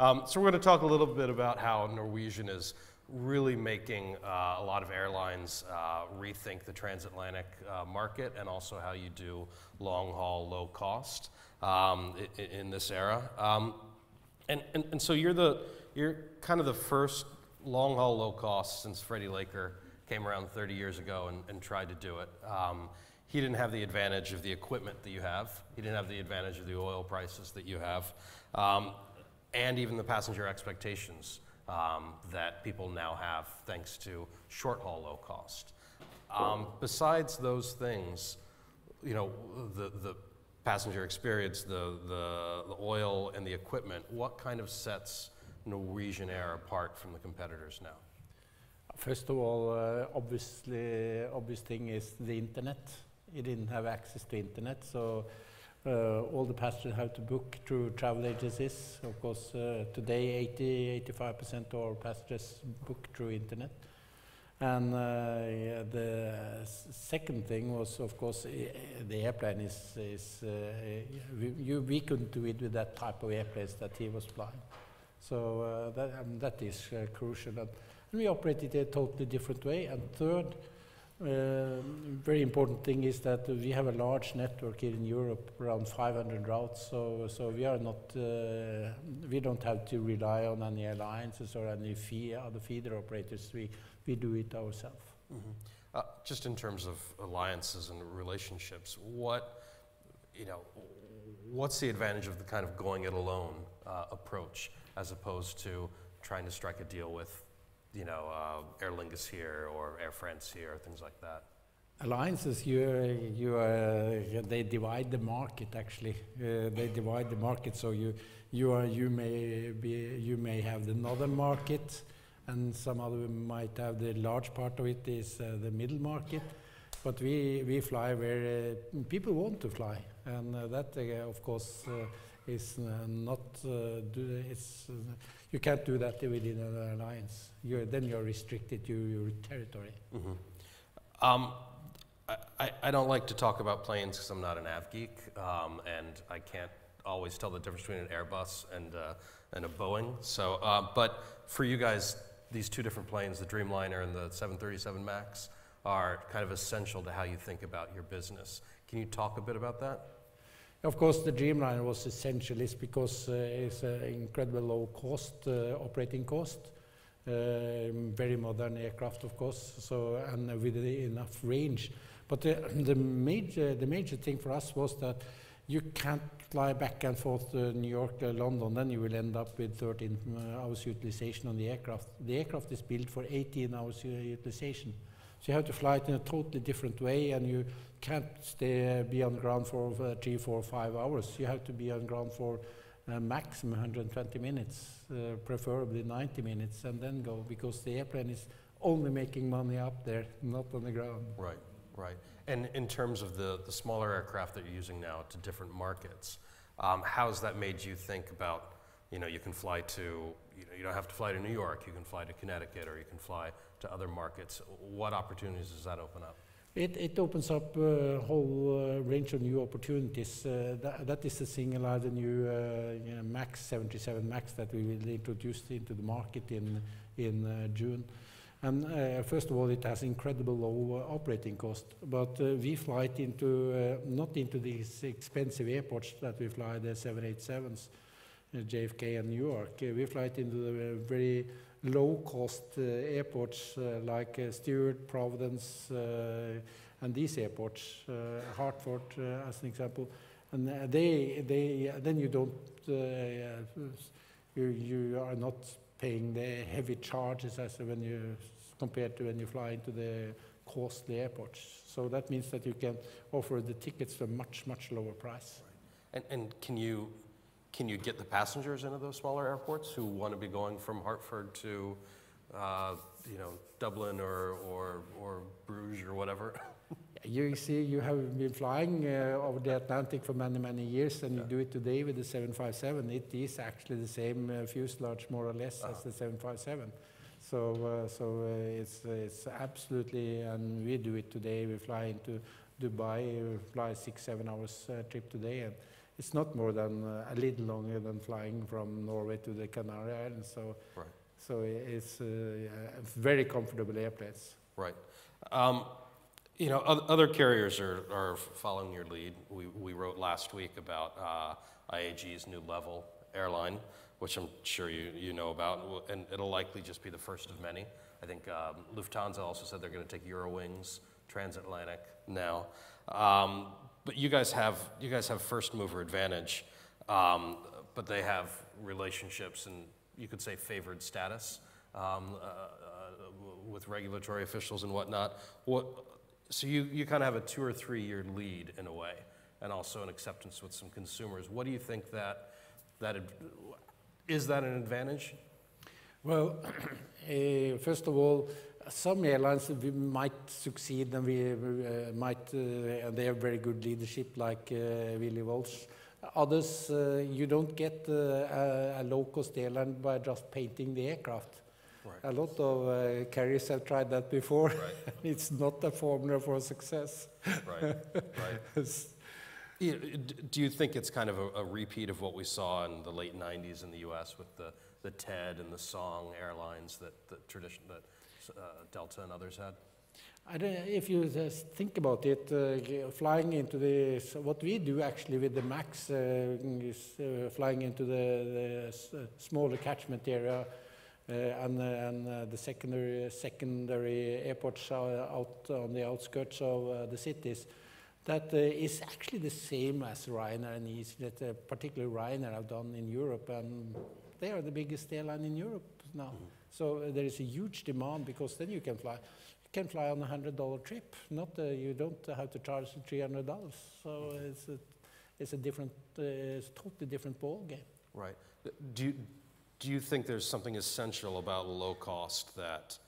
So we're going to talk a little bit about how Norwegian is really making a lot of airlines rethink the transatlantic market, and also how you do long haul, low cost in this era. And so you're kind of the first long haul, low cost since Freddie Laker came around 30 years ago and tried to do it. He didn't have the advantage of the equipment that you have. He didn't have the advantage of the oil prices that you have, and even the passenger expectations that people now have thanks to short haul, low cost. Besides those things, you know, the passenger experience, the oil and the equipment, what kind of sets Norwegian Air apart from the competitors now? First of all, obvious thing is the internet. He didn't have access to internet, so all the passengers have to book through travel agencies. Of course, today 80–85% of our passengers book through internet. And the second thing was, of course, the airplane we couldn't do it with that type of airplanes that he was flying. So that is crucial. And we operated a totally different way. And third, very important thing is that we have a large network here in Europe, around 500 routes. So we are not, we don't have to rely on any alliances or any other feeder operators. We do it ourselves. Mm-hmm. Just in terms of alliances and relationships, what's the advantage of the kind of going it alone approach, as opposed to trying to strike a deal with, Aer Lingus here or Air France here, things like that? Alliances, they divide the market. Actually, they divide the market. So you may have the northern market, and some other might have the large part of it is the middle market. But we fly where people want to fly, and that of course is not. You can't do that within an alliance. Then you're restricted to your territory. Mm-hmm. I don't like to talk about planes because I'm not an av geek, and I can't always tell the difference between an Airbus and a Boeing. So, but for you guys, these two different planes, the Dreamliner and the 737 MAX, are kind of essential to how you think about your business. Can you talk a bit about that? Of course, the Dreamliner was essential because it's an incredible low cost, operating cost, very modern aircraft, of course, so, and with enough range. But the major thing for us was that you can't fly back and forth to New York, London, then you will end up with 13 hours utilization on the aircraft. The aircraft is built for 18 hours utilization. So you have to fly it in a totally different way, and you can't be on ground for 3, 4, 5 hours. You have to be on ground for maximum 120 minutes, preferably 90 minutes, and then go, because the airplane is only making money up there, not on the ground. Right, right. And in terms of the smaller aircraft that you're using now to different markets, how has that made you think about, you can fly to, you don't have to fly to New York, you can fly to Connecticut, or you can fly to other markets. What opportunities does that open up? It opens up a whole range of new opportunities. That is the thing like the new MAX 737 MAX that we will introduce into the market in June. And first of all, it has incredible low operating cost, but we fly it into not into these expensive airports that we fly the 787s, JFK and New York. We fly it into the very low-cost airports like Stewart, Providence, and these airports, Hartford as an example. And then you don't, you are not paying the heavy charges as when you compared to when you fly into the costly airports. So that means that you can offer the tickets for a much lower price. Right. And can you get the passengers into those smaller airports who want to be going from Hartford to, Dublin or Bruges or whatever? You see, you have been flying over the Atlantic for many years, and you do it today with the 757. It is actually the same fuselage, more or less, as the 757. So it's absolutely, and we do it today. We fly into Dubai, we fly 6–7 hours trip today, and it's not more than a little longer than flying from Norway to the Canary Islands. So, Right. so it's very comfortable airplanes. Right. You know, other carriers are following your lead. We wrote last week about IAG's new Level airline, which I'm sure you know about, and it'll likely just be the first of many. I think Lufthansa also said they're going to take Eurowings, transatlantic now. But you guys have first mover advantage, but they have relationships and you could say favored status with regulatory officials and whatnot. So you kind of have a 2 or 3 year lead in a way, and also an acceptance with some consumers. What do you think is that an advantage? Well, first of all, some airlines we might succeed and we might, and they have very good leadership like Willy Walsh. Others, you don't get a low-cost airline by just painting the aircraft. Right. A lot of carriers have tried that before. Right. It's not a formula for success. Right, right. Do you think it's kind of a repeat of what we saw in the late 90s in the US with the TED and the Song airlines that Delta and others had? I don't, if you think about it, flying into what we do actually with the MAX is flying into the smaller catchment area and the secondary airports out on the outskirts of the cities. That is actually the same as Ryanair and EasyJet, particularly Ryanair have done in Europe, and they are the biggest airline in Europe now. Mm-hmm. So there is a huge demand because then you can fly. You can fly on a $100 trip. Not you don't have to charge $300. So it's a different, it's a totally different ball game. Right. Do you think there's something essential about low cost that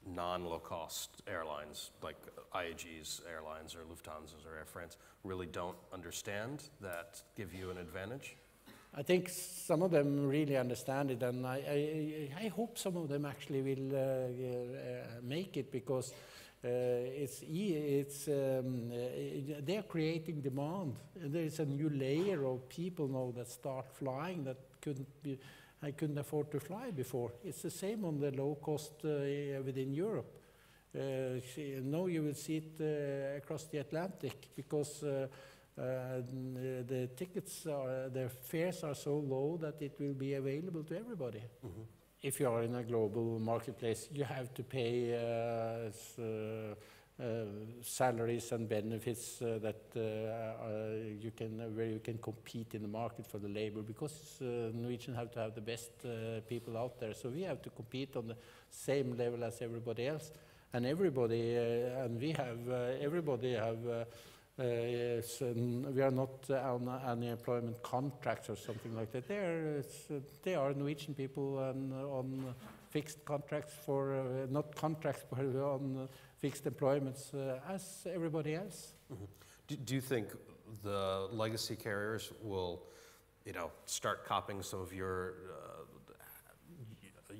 non-low cost airlines like IAG's airlines or Lufthansa's or Air France really don't understand that give you an advantage? I think some of them really understand it, and I hope some of them actually will make it, because they're creating demand. There is a new layer of people now that start flying that I couldn't afford to fly before. It's the same on the low cost within Europe. Now you will see it across the Atlantic, because the tickets the fares are so low that it will be available to everybody. Mm-hmm. If you are in a global marketplace, you have to pay salaries and benefits that where you can compete in the market for the labor, because Norwegian have to have the best people out there. So we have to compete on the same level as everybody else, and everybody so we are not on any employment contracts or something like that. They are Norwegian people on fixed contracts for not contracts, but on fixed employments as everybody else. Mm-hmm. Do you think the legacy carriers will, start copying some of your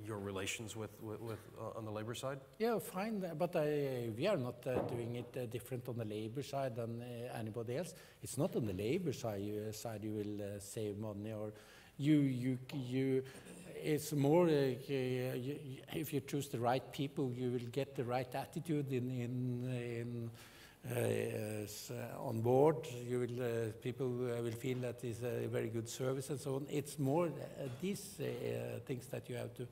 relations with on the labor side? Yeah, fine, but we are not doing it different on the labor side than anybody else. It's not on the labor side you will save money, or it's more if you choose the right people, you will get the right attitude on board. People will feel that it's a very good service and so on. It's more these things that you have to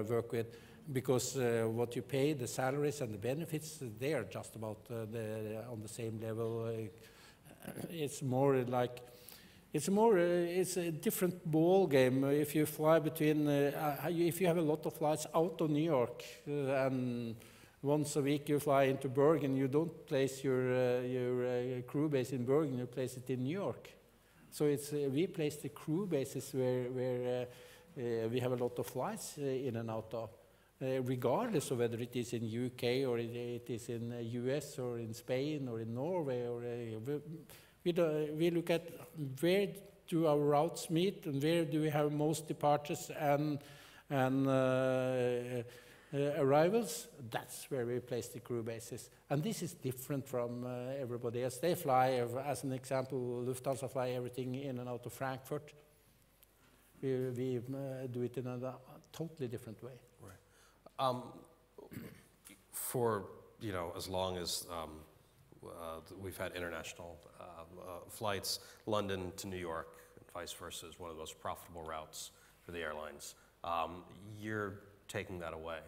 work with, because what you pay, the salaries and the benefits, they are just about on the same level. It's a different ball game. If you fly between, if you have a lot of flights out of New York and once a week you fly into Bergen, you don't place your crew base in Bergen, you place it in New York. So we place the crew bases where we have a lot of flights in and out of, regardless of whether it is in UK or it is in US or in Spain or in Norway. Or we look at where do our routes meet and where do we have most departures, and arrivals, that's where we place the crew bases. And this is different from everybody else. They fly, as an example, Lufthansa fly everything in and out of Frankfurt. We do it in a totally different way. Right. For, you know, as long as we've had international flights, London to New York, and vice versa, is one of the most profitable routes for the airlines. You're taking that away,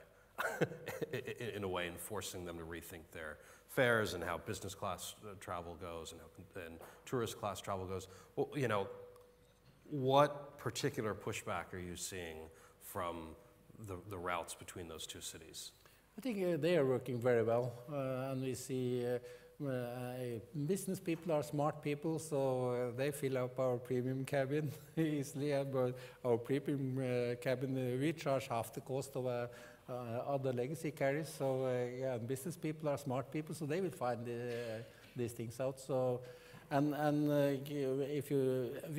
in a way, and forcing them to rethink their fares and how business class travel goes and tourist class travel goes. Well, you know, what particular pushback are you seeing from the routes between those two cities? I think they are working very well, and we see business people are smart people, so they fill up our premium cabin easily. But our premium cabin, we charge half the cost of other legacy carriers. So yeah, business people are smart people, so they will find these things out. So. We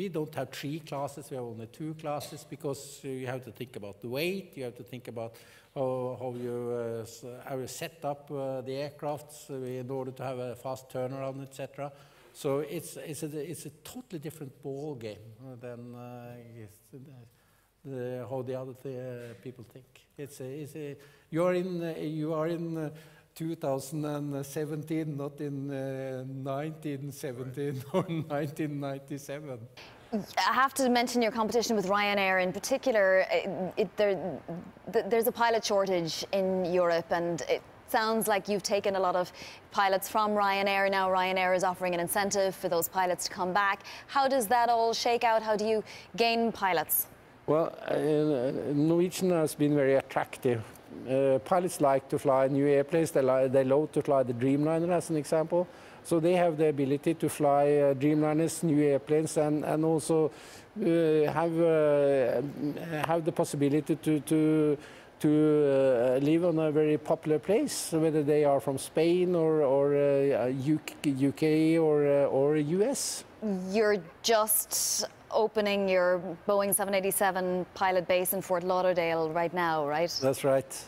don't have 3 classes, we have only 2 classes, because you have to think about the weight, you have to think about how you set up the aircrafts in order to have a fast turnaround, etc. So it's a totally different ball game than how the other people think. You are in 2017, not in 1917 or 1997. I have to mention your competition with Ryanair in particular. There's a pilot shortage in Europe, and it sounds like you've taken a lot of pilots from Ryanair. Now Ryanair is offering an incentive for those pilots to come back. How does that all shake out? How do you gain pilots? Well, Norwegian has been very attractive. Pilots like to fly new airplanes. They love to fly the Dreamliner, as an example. So they have the ability to fly Dreamliners, new airplanes, and also have the possibility to live on a very popular place, whether they are from Spain or UK or US. You're just opening your Boeing 787 pilot base in Fort Lauderdale right now, right? That's right.